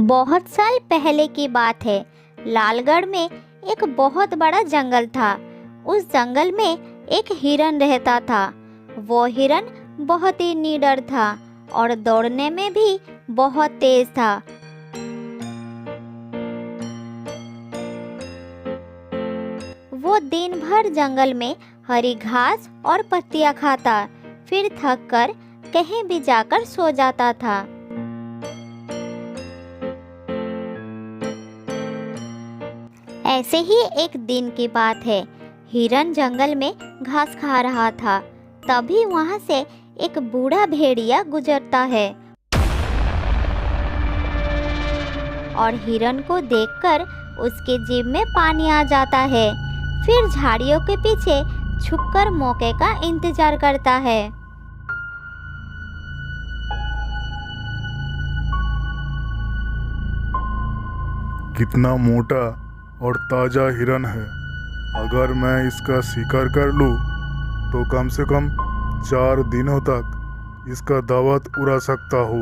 बहुत साल पहले की बात है। लालगढ़ में एक बहुत बड़ा जंगल था। उस जंगल में एक हिरन रहता था। वो हिरन बहुत ही निडर था और दौड़ने में भी बहुत तेज था। वो दिन भर जंगल में हरी घास और पत्तियां खाता, फिर थक कर कहीं भी जाकर सो जाता था। ऐसे ही एक दिन की बात है। हिरन जंगल में घास खा रहा था। तभी वहां से एक बूढ़ा भेड़िया गुजरता है और हिरन को देखकर उसके जीभ में पानी आ जाता है। फिर झाड़ियों के पीछे छुपकर मौके का इंतजार करता है। कितना मोटा और ताज़ा हिरन है। अगर मैं इसका शिकार कर लूँ तो कम से कम 4 दिनों तक इसका दावत उड़ा सकता हूँ।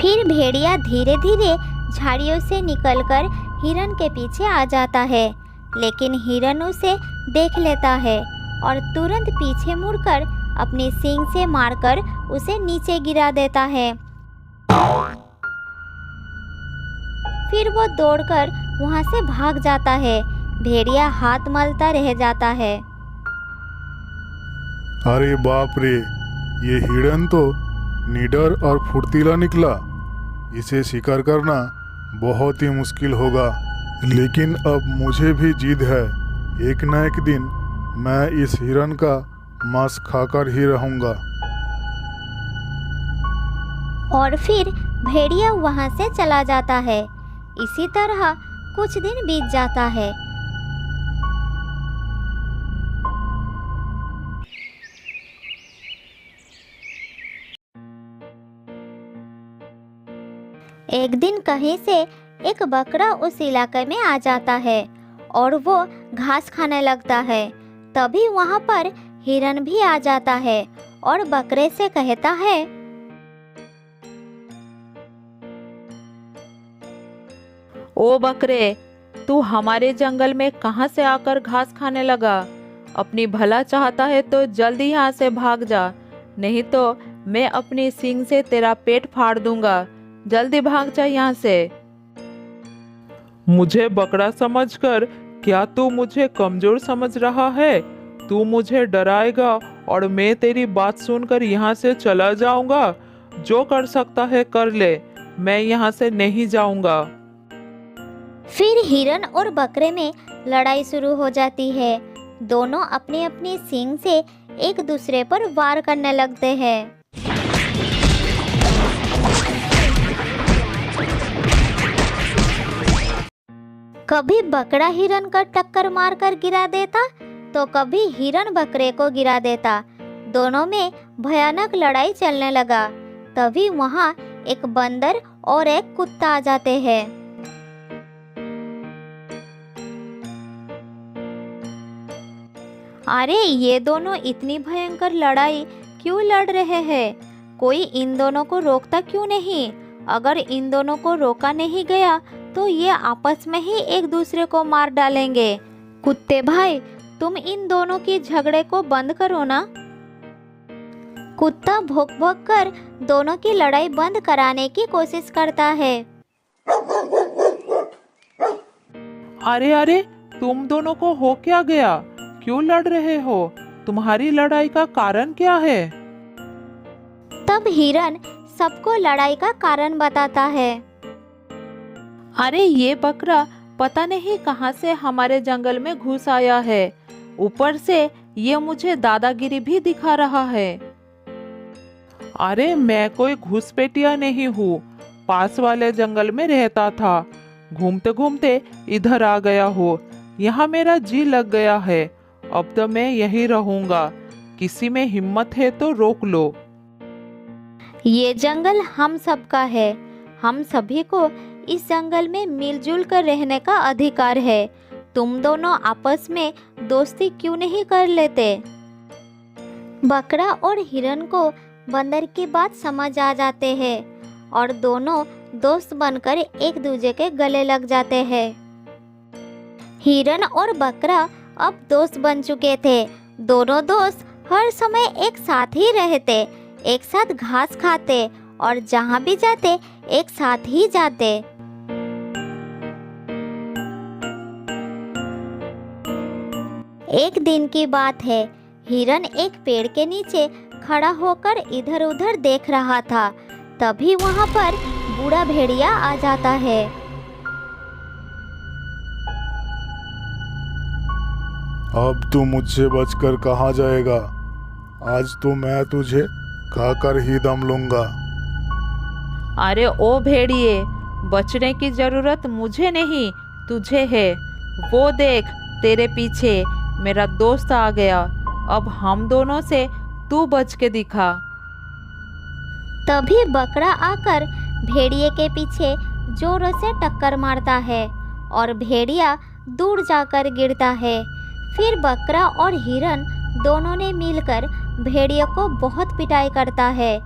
फिर भेड़िया धीरे धीरे झाड़ियों से निकलकर हिरन के पीछे आ जाता है, लेकिन हिरन उसे देख लेता है और तुरंत पीछे मुड़कर अपनी सींग से मारकर उसे नीचे गिरा देता है। फिर वो दौड़कर वहां से भाग जाता है। भेड़िया हाथ मलता रह जाता है। अरे बाप रे, ये हिरन तो निडर और फुर्तीला निकला। इसे शिकार करना बहुत ही मुश्किल होगा, लेकिन अब मुझे भी जिद है। एक न एक दिन मैं इस हिरन का मांस खाकर ही रहूंगा। और फिर भेड़िया वहां से चला जाता है। इसी तरह कुछ दिन बीत जाता है। एक दिन कहीं से एक बकरा उस इलाके में आ जाता है और वो घास खाने लगता है। तभी वहां पर हिरन भी आ जाता है और बकरे से कहता है, ओ बकरे, तू हमारे जंगल में कहाँ से आकर घास खाने लगा? अपनी भला चाहता है तो जल्दी यहाँ से भाग जा, नहीं तो मैं अपनी सींग से तेरा पेट फाड़ दूंगा। जल्दी भाग जा यहाँ से। मुझे बकरा समझकर क्या तू मुझे कमजोर समझ रहा है? तू मुझे डराएगा और मैं तेरी बात सुनकर यहाँ से चला जाऊंगा। जो कर सकता है कर ले, मैं यहाँ से नहीं जाऊंगा। फिर हिरन और बकरे में लड़ाई शुरू हो जाती है। दोनों अपनी अपनी सींग से एक दूसरे पर वार करने लगते हैं। कभी बकरा हिरन का टक्कर मारकर गिरा देता तो कभी हिरन बकरे को गिरा देता। दोनों में भयानक लड़ाई चलने लगा। तभी वहां एक बंदर और एक कुत्ता आ जाते हैं। अरे ये दोनों इतनी भयंकर लड़ाई क्यों लड़ रहे हैं? कोई इन दोनों को रोकता क्यों नहीं? अगर इन दोनों को रोका नहीं गया तो ये आपस में ही एक दूसरे को मार डालेंगे। कुत्ते भाई, तुम इन दोनों की झगड़े को बंद करो ना। कुत्ता भौंक भौंक कर दोनों की लड़ाई बंद कराने की कोशिश करता है। अरे अरे, तुम दोनों को हो क्या गया? क्यों लड़ रहे हो? तुम्हारी लड़ाई का कारण क्या है? तब हिरन सबको लड़ाई का कारण बताता है। अरे ये बकरा पता नहीं कहाँ से हमारे जंगल में घुस आया है। ऊपर से ये मुझे दादागिरी भी दिखा रहा है। अरे मैं कोई घुसपैठिया नहीं हूँ। पास वाले जंगल में रहता था। घूमते घूमते इधर आ गया हो। यहाँ मेरा जी लग गया है। अब तो मैं यही रहूंगा। किसी में हिम्मत है तो रोक लो। ये जंगल हम सबका है। हम सभी को इस जंगल में मिलजुल कर रहने का अधिकार है। तुम दोनों आपस में दोस्ती क्यों नहीं कर लेते? बकरा और हिरन को बंदर की बात समझ आ जाते हैं और दोनों दोस्त बनकर एक दूसरे के गले लग जाते हैं। हिरन और बकरा अब दोस्त बन चुके थे। दोनों दोस्त हर समय एक साथ ही रहते, एक साथ घास खाते और जहाँ भी जाते एक साथ ही जाते। एक दिन की बात है, हिरन एक पेड़ के नीचे खड़ा होकर इधर उधर देख रहा था। तभी वहाँ पर बूढ़ा भेड़िया आ जाता है। अब तू मुझसे बचकर कहाँ जाएगा? आज तो मैं तुझे खाकर ही दम लूंगा। अरे ओ भेड़िए, बचने की जरूरत मुझे नहीं, तुझे है। वो देख, तेरे पीछे मेरा दोस्त आ गया। अब हम दोनों से तू बच के दिखा। तभी बकरा आकर भेड़िए के पीछे जोरों से टक्कर मारता है और भेड़िया दूर जाकर गिरता है। फिर बकरा और हिरन दोनों ने मिलकर भेड़िए को बहुत पिटाई करता है।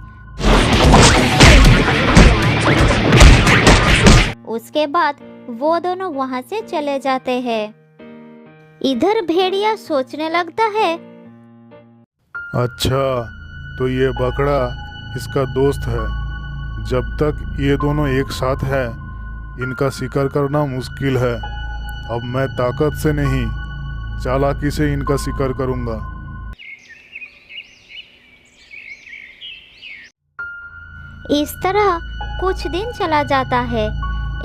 उसके बाद वो दोनों वहां से चले जाते हैं। इधर भेड़िया सोचने लगता है, अच्छा, तो ये बकरा इसका दोस्त है। जब तक ये दोनों एक साथ हैं, इनका शिकार करना मुश्किल है। अब मैं ताकत से नहीं, चालाकी से इनका शिकार करूंगा। इस तरह कुछ दिन चला जाता है।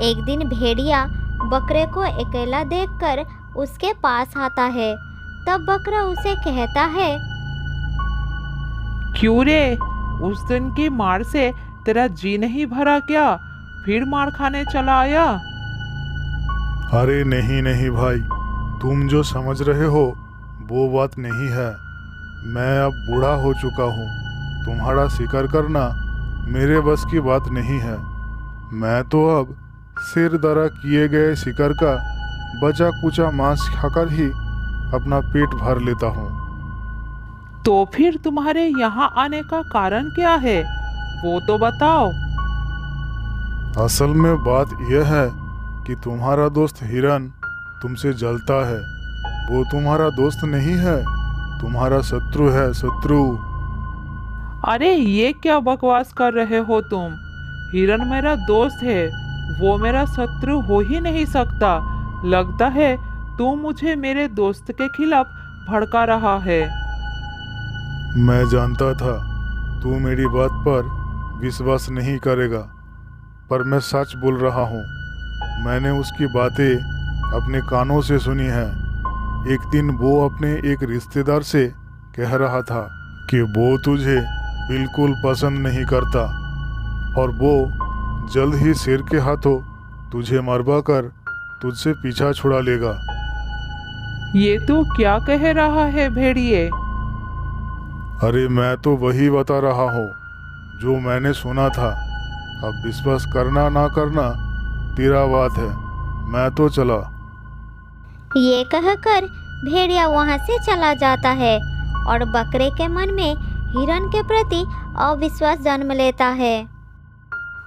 एक दिन भेड़िया बकरे को अकेला देखकर उसके पास आता है। तब बकरा उसे कहता है, क्यों रे, उस दिन की मार से तेरा जी नहीं भरा क्या? फिर मार खाने चला आया? अरे नहीं नहीं भाई, तुम जो समझ रहे हो वो बात नहीं है। मैं अब बूढ़ा हो चुका हूँ। तुम्हारा शिकार करना मेरे बस की बात नहीं है। मैं तो अब सिर दरा किए गए शिकार का बचा कुचा मांस खाकर ही अपना पेट भर लेता हूँ। तो फिर तुम्हारे यहाँ आने का कारण क्या है, वो तो बताओ। असल में बात यह है कि तुम्हारा दोस्त हिरन तुमसे जलता है। वो तुम्हारा दोस्त नहीं है, तुम्हारा शत्रु है, शत्रु। अरे ये क्या बकवास कर रहे हो तुम? हिरन मेरा दोस्त है, वो मेरा शत्रु हो ही नहीं सकता। लगता है तू मुझे मेरे दोस्त के खिलाफ भड़का रहा है। मैं जानता था तू मेरी बात पर विश्वास नहीं करेगा, पर मैं सच बोल रहा हूँ। मैंने उसकी बातें अपने कानों से सुनी है। एक दिन वो अपने एक रिश्तेदार से कह रहा था कि वो तुझे बिल्कुल पसंद नहीं करता और वो जल्द ही शेर के हाथों तुझे मरवा कर तुझसे पीछा छुड़ा लेगा। ये तू क्या कह रहा है भेड़िए? अरे मैं तो वही बता रहा हूँ जो मैंने सुना था। अब विश्वास करना ना करना तेरा बात है। मैं तो चला। ये कहकर भेड़िया वहां से चला जाता है और बकरे के मन में हिरन के प्रति अविश्वास जन्म लेता है।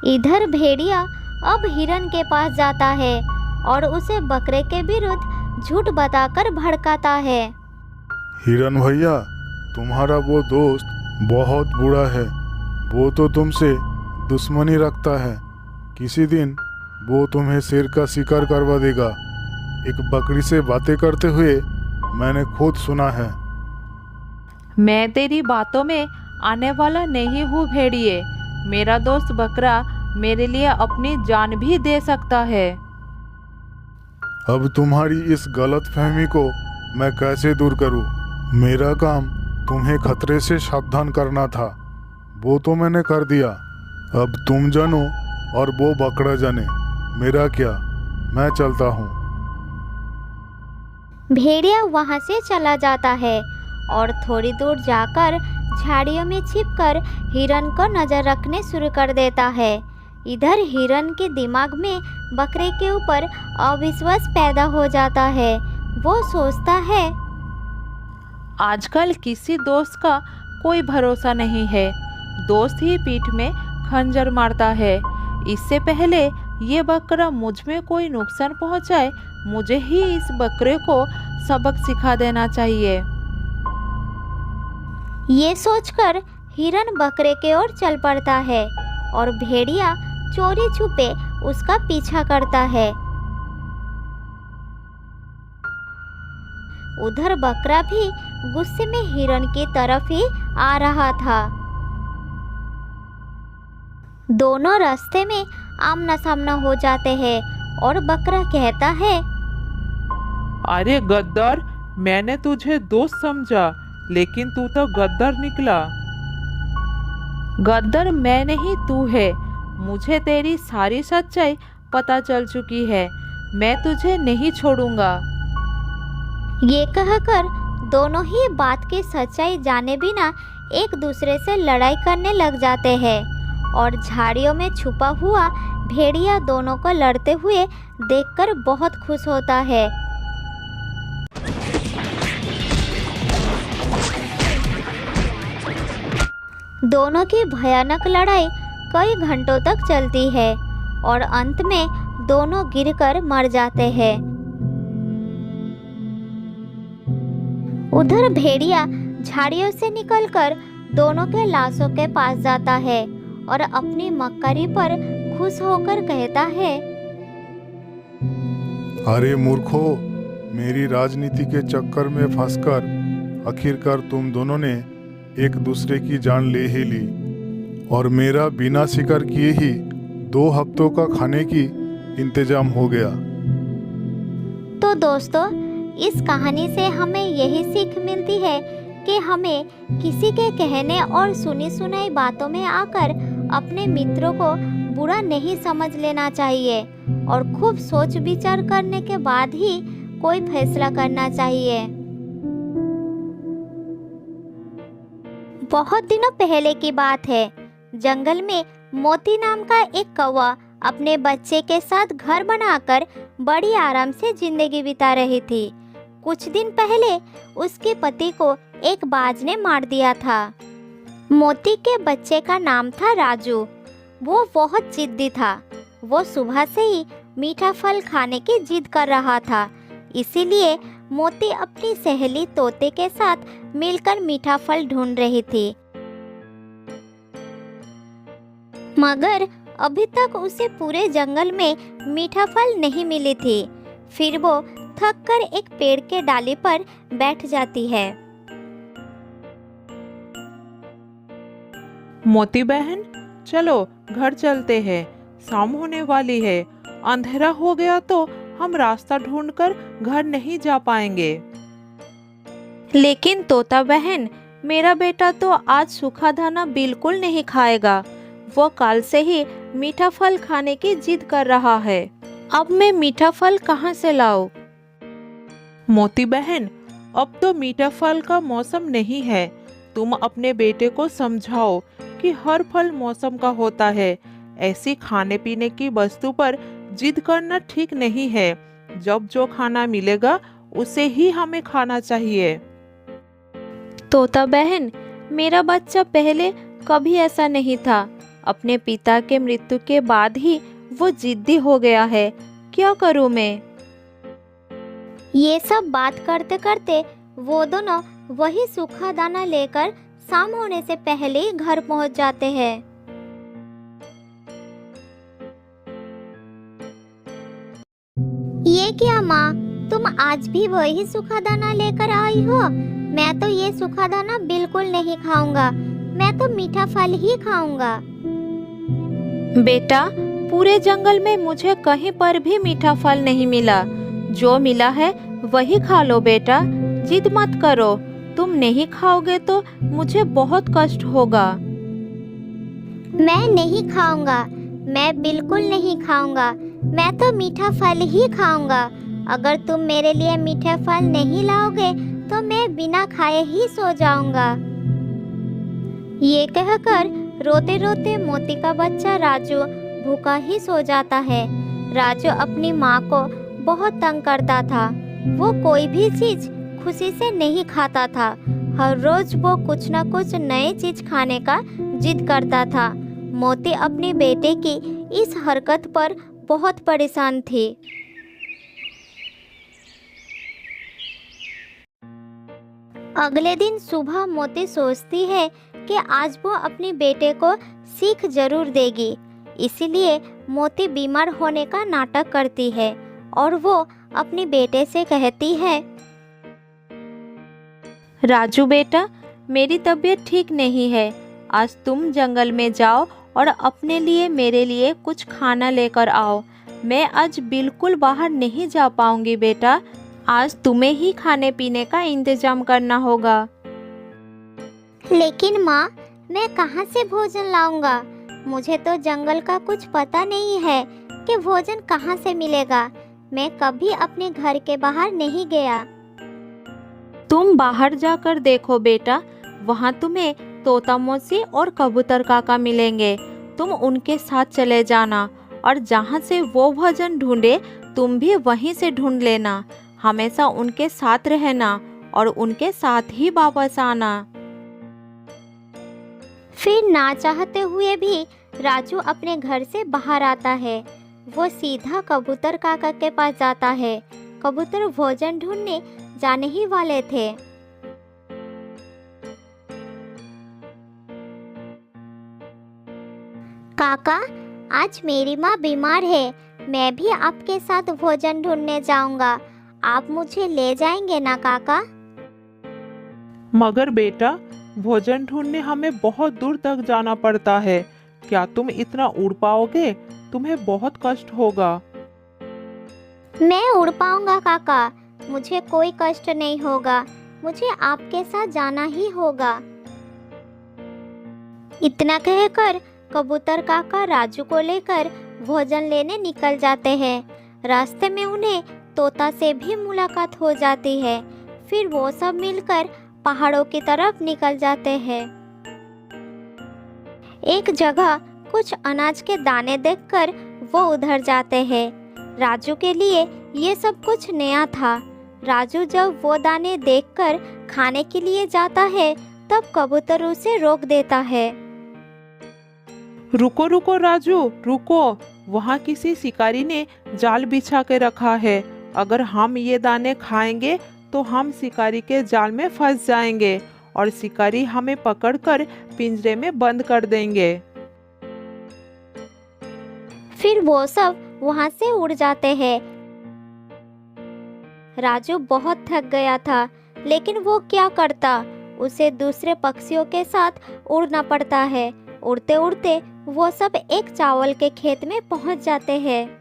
इधर भेड़िया अब हिरन के पास जाता है और उसे बकरे के विरुद्ध झूठ बताकर भड़काता है। हिरन भैया, तुम्हारा वो दोस्त बहुत बुरा है। वो तो तुमसे दुश्मनी रखता है। किसी दिन वो तुम्हें शेर का शिकार करवा देगा। एक बकरी से बातें करते हुए मैंने खुद सुना है। मैं तेरी बातों में आने वाला नहीं हूँ भेड़िए। मेरा दोस्त बकरा मेरे लिए अपनी जान भी दे सकता है। अब तुम्हारी इस गलत फहमी को मैं कैसे दूर करूं? मेरा काम तुम्हें खतरे से सावधान करना था, वो तो मैंने कर दिया। अब तुम जानो और वो बकरा जाने, मेरा क्या। मैं चलता हूँ। भेड़िया वहां से चला जाता है और थोड़ी दूर जाकर झाड़ियों में छिपकर हिरन को नजर रखने शुरू कर देता है। इधर हिरन के दिमाग में बकरे के ऊपर अविश्वास पैदा हो जाता है। वो सोचता है, आजकल किसी दोस्त का कोई भरोसा नहीं है। दोस्त ही पीठ में खंजर मारता है। इससे पहले ये बकरा मुझ में कोई नुकसान पहुंचाए, मुझे ही इस बकरे को सबक सिखा देना चाहिए। ये सोचकर हिरन बकरे की ओर चल पड़ता है और भेड़िया चोरी छुपे उसका पीछा करता है। उधर बकरा भी गुस्से में हिरन की तरफ ही आ रहा था। दोनों रास्ते में आमना सामना हो जाते हैं और बकरा कहता है, अरे गद्दार, मैंने तुझे दोस्त समझा, लेकिन तू तो गद्दार निकला। गद्दार मैं नहीं, तू है। मुझे तेरी सारी सच्चाई पता चल चुकी है। मैं तुझे नहीं छोड़ूंगा। ये कहकर दोनों ही बात की सच्चाई जाने बिना एक दूसरे से लड़ाई करने लग जाते हैं और झाड़ियों में छुपा हुआ भेड़िया दोनों को लड़ते हुए देखकर बहुत खुश होता है। दोनों की भयानक लड़ाई कई घंटों तक चलती है और अंत में दोनों गिरकर मर जाते हैं। उधर भेड़िया झाड़ियों से निकलकर दोनों के लाशों के पास जाता है और अपनी मक्कारी पर खुश होकर कहता है, अरे मूर्खो, मेरी राजनीति के चक्कर में फंसकर आखिरकार तुम दोनों ने एक दूसरे की जान ले ही ली और मेरा बिना शिकार किए ही 2 हफ्तों का खाने की इंतजाम हो गया। तो दोस्तों, इस कहानी से हमें यही सीख मिलती है कि हमें किसी के कहने और सुनी सुनाई बातों में आकर अपने मित्रों को बुरा नहीं समझ लेना चाहिए और खूब सोच विचार करने के बाद ही कोई फैसला करना चाहिए। बहुत दिनों पहले की बात है। जंगल में मोती नाम का एक कौवा अपने बच्चे के साथ घर बनाकर बड़ी आराम से जिंदगी बिता रही थी। कुछ दिन पहले उसके पति को एक बाज ने मार दिया था। मोती के बच्चे का नाम था राजू। वो बहुत जिद्दी था। वो सुबह से ही मीठा फल खाने की जिद कर रहा था। इसीलिए मोती अपनी सहेली तोते के साथ मिलकर मीठा फल ढूंढ रही थी, मगर अभी तक उसे पूरे जंगल में मीठा फल नहीं मिली थी। फिर वो थक कर एक पेड़ के डाली पर बैठ जाती है। मोती बहन, चलो घर चलते हैं, शाम होने वाली है। अंधेरा हो गया तो हम रास्ता ढूंढकर घर नहीं जा पाएंगे। लेकिन तोता बहन, मेरा बेटा तो आज सूखा दाना बिल्कुल नहीं खाएगा। वो कल से ही मीठा फल खाने की जिद कर रहा है। अब मैं मीठा फल कहाँ से लाऊं? मोती बहन, अब तो मीठा फल का मौसम नहीं है। तुम अपने बेटे को समझाओ कि हर फल मौसम का होता है। ऐसी खाने पीने की वस्तु पर जिद करना ठीक नहीं है। जब जो खाना मिलेगा उसे ही हमें खाना चाहिए। तोता बहन, मेरा बच्चा पहले कभी ऐसा नहीं था। अपने पिता के मृत्यु के बाद ही वो जिद्दी हो गया है। क्या करूं मैं? ये सब बात करते करते वो दोनों वही सूखा दाना लेकर शाम होने से पहले ही घर पहुंच जाते हैं। ये क्या माँ, तुम आज भी वही सूखा दाना लेकर आई हो? मैं तो ये सूखा दाना बिल्कुल नहीं खाऊंगा। मैं तो मीठा फल ही खाऊंगा। बेटा, पूरे जंगल में मुझे कहीं पर भी मीठा फल नहीं मिला। जो मिला है वही खा लो बेटा। जिद मत करो। तुम नहीं खाओगे तो मुझे बहुत कष्ट होगा। मैं नहीं खाऊंगा। मैं बिल्कुल नहीं खाऊंगा। मैं तो मीठा फल ही खाऊंगा। अगर तुम मेरे लिए मीठे फल नहीं लाओगे तो मैं बिना खाए ही सो जाऊंगा। ये कहकर रोते रोते मोती का बच्चा राजू भूखा ही सो जाता है। राजू अपनी माँ को बहुत तंग करता था। वो कोई भी चीज खुशी से नहीं खाता था। हर रोज वो कुछ न कुछ नई चीज खाने का जिद करता था। मोती अपने बेटे की इस हरकत पर बहुत परेशान थी। अगले दिन सुबह मोती सोचती है कि आज वो अपने बेटे को सीख जरूर देगी। इसीलिए मोती बीमार होने का नाटक करती है और वो अपने बेटे से कहती है, राजू बेटा, मेरी तबीयत ठीक नहीं है। आज तुम जंगल में जाओ और अपने लिए मेरे लिए कुछ खाना लेकर आओ। मैं आज बिल्कुल बाहर नहीं जा पाऊंगी बेटा। आज तुम्हें ही खाने पीने का इंतजाम करना होगा। लेकिन माँ, मैं कहाँ से भोजन लाऊंगा? मुझे तो जंगल का कुछ पता नहीं है कि भोजन कहाँ से मिलेगा। मैं कभी अपने घर के बाहर नहीं गया। तुम बाहर जाकर देखो बेटा, वहाँ तुम्हें तोता मौसी और कबूतर काका मिलेंगे। तुम उनके साथ चले जाना और जहाँ से वो भोजन ढूंढे तुम भी वहीं से ढूंढ लेना। हमेशा उनके साथ रहना और उनके साथ ही वापस आना। फिर ना चाहते हुए भी राजू अपने घर से बाहर आता है। वो सीधा कबूतर काका के पास जाता है। कबूतर भोजन ढूंढने जाने ही वाले थे। काका, आज मेरी माँ बीमार है। मैं भी आपके साथ भोजन ढूंढने जाऊंगा। आप मुझे ले जाएंगे ना काका? मगर बेटा, भोजन ढूंढने हमें बहुत दूर तक जाना पड़ता है। क्या तुम इतना उड़ पाओगे? तुम्हें बहुत कष्ट होगा। मैं उड़ पाऊंगा काका, मुझे कोई कष्ट नहीं होगा। मुझे आपके साथ जाना ही होगा। इतना कहकर कबूतर काका राजू को लेकर भोजन लेने निकल जाते हैं। रास्ते में उन्हें तोता से भी मुलाकात हो जाती है। फिर वो सब मिलकर पहाड़ों की तरफ निकल जाते हैं। एक जगह कुछ अनाज के दाने देखकर वो उधर जाते हैं। राजू के लिए ये सब कुछ नया था। राजू जब वो दाने देखकर खाने के लिए जाता है तब कबूतर उसे रोक देता है। रुको रुको राजू, रुको। वहाँ किसी शिकारी ने जाल बिछा के रखा है। अगर हम ये दाने खाएंगे तो हम शिकारी के जाल में फंस जाएंगे और शिकारी हमें पकड़कर पिंजरे में बंद कर देंगे। फिर वो सब वहाँ से उड़ जाते हैं। राजू बहुत थक गया था, लेकिन वो क्या करता? उसे दूसरे पक्षियों के साथ उड़ना पड़ता है। उड़ते उड़ते वो सब एक चावल के खेत में पहुँच जाते हैं।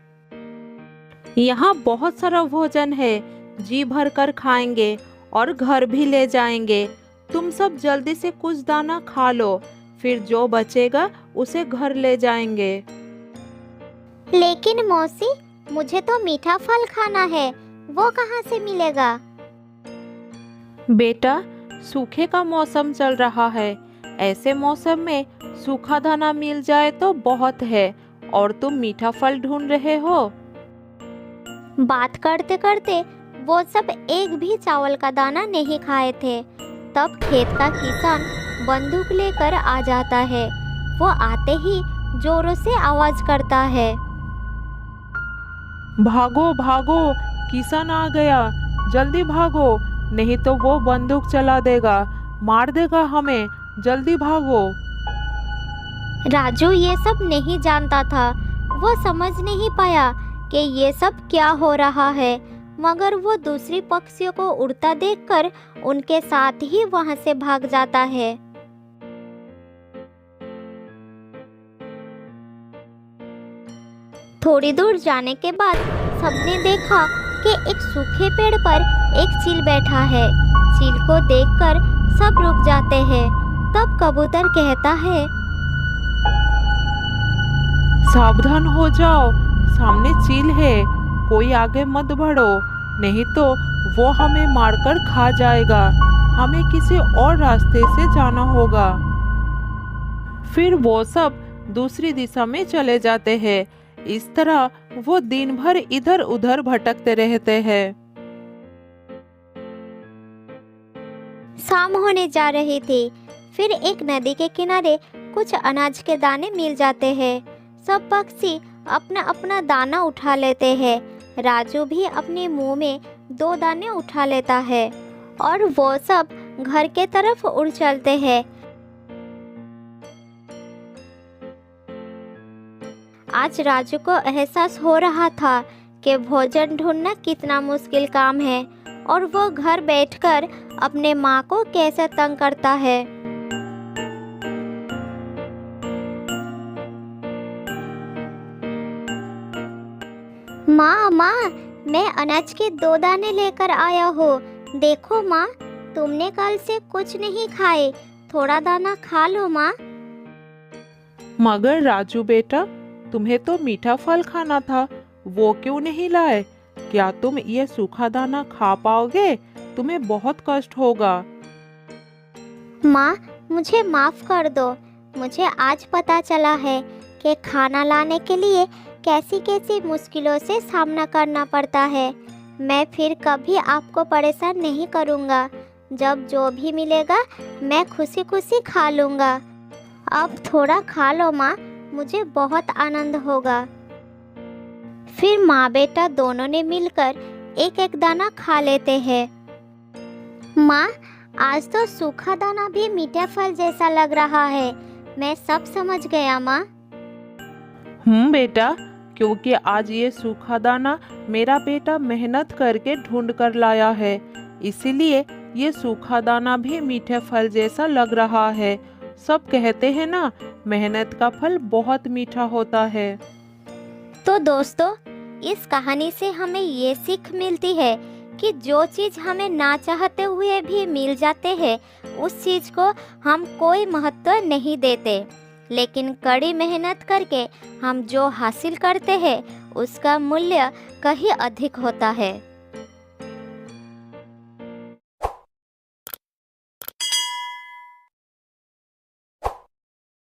यहाँ बहुत सारा भोजन है, जी भर कर खाएंगे और घर भी ले जाएंगे। तुम सब जल्दी से कुछ दाना खा लो, फिर जो बचेगा उसे घर ले जाएंगे। लेकिन मौसी, मुझे तो मीठा फल खाना है, वो कहाँ से मिलेगा? बेटा, सूखे का मौसम चल रहा है। ऐसे मौसम में सूखा दाना मिल जाए तो बहुत है, और तुम मीठा फल ढूंढ रहे हो। बात करते करते वो सब एक भी चावल का दाना नहीं खाए थे। तब खेत का किसान बंदूक लेकर आ जाता है। वो आते ही जोरों से आवाज करता है, भागो भागो, किसान आ गया, जल्दी भागो, नहीं तो वो बंदूक चला देगा, मार देगा हमें, जल्दी भागो। राजू ये सब नहीं जानता था। वो समझ नहीं पाया कि ये सब क्या हो रहा है, मगर वो दूसरी पक्षियों को उड़ता देखकर उनके साथ ही वहां से भाग जाता है। थोड़ी दूर जाने के बाद सबने देखा कि एक सूखे पेड़ पर एक चील बैठा है। चील को देखकर सब रुक जाते हैं। तब कबूतर कहता है, सावधान हो जाओ, सामने चील है, कोई आगे मत बढ़ो, नहीं तो वो हमें मारकर खा जाएगा। हमें किसी और रास्ते से जाना होगा। फिर वो सब दूसरी दिशा में चले जाते हैं। इस तरह वो दिन भर इधर उधर भटकते रहते हैं। शाम होने जा रही थी। फिर एक नदी के किनारे कुछ अनाज के दाने मिल जाते हैं। सब पक्षी अपना अपना दाना उठा लेते हैं। राजू भी अपने मुंह में 2 दाने उठा लेता है और वो सब घर के तरफ उड़ चलते हैं। आज राजू को एहसास हो रहा था कि भोजन ढूंढना कितना मुश्किल काम है और वो घर बैठकर अपने माँ को कैसे तंग करता है। माँ माँ, मैं अनाज के 2 दाने लेकर आया हूँ। देखो माँ, तुमने कल से कुछ नहीं खाए, थोड़ा दाना खा लो माँ। मगर राजू बेटा, तुम्हें तो मीठा फल खाना था, वो क्यों नहीं लाए? क्या तुम ये सूखा दाना खा पाओगे? तुम्हें बहुत कष्ट होगा। माँ, मुझे माफ कर दो। मुझे आज पता चला है कि खाना लाने के लिए कैसी कैसी मुश्किलों से सामना करना पड़ता है। मैं फिर कभी आपको परेशान नहीं करूँगा। जब जो भी मिलेगा मैं खुशी खुशी खा लूँगा। अब थोड़ा खा लो माँ, मुझे बहुत आनंद होगा। फिर माँ बेटा दोनों ने मिलकर एक एक दाना खा लेते हैं। माँ, आज तो सूखा दाना भी मीठे फल जैसा लग रहा है। मैं सब समझ गया माँ। बेटा, क्योंकि आज ये सूखा दाना मेरा बेटा मेहनत करके ढूंढ कर लाया है, इसीलिए ये सूखा दाना भी मीठे फल जैसा लग रहा है। सब कहते हैं ना, मेहनत का फल बहुत मीठा होता है। तो दोस्तों, इस कहानी से हमें ये सीख मिलती है कि जो चीज़ हमें ना चाहते हुए भी मिल जाते हैं, उस चीज़ को हम कोई महत्व नहीं देते, लेकिन कड़ी मेहनत करके हम जो हासिल करते हैं उसका मूल्य कहीं अधिक होता है।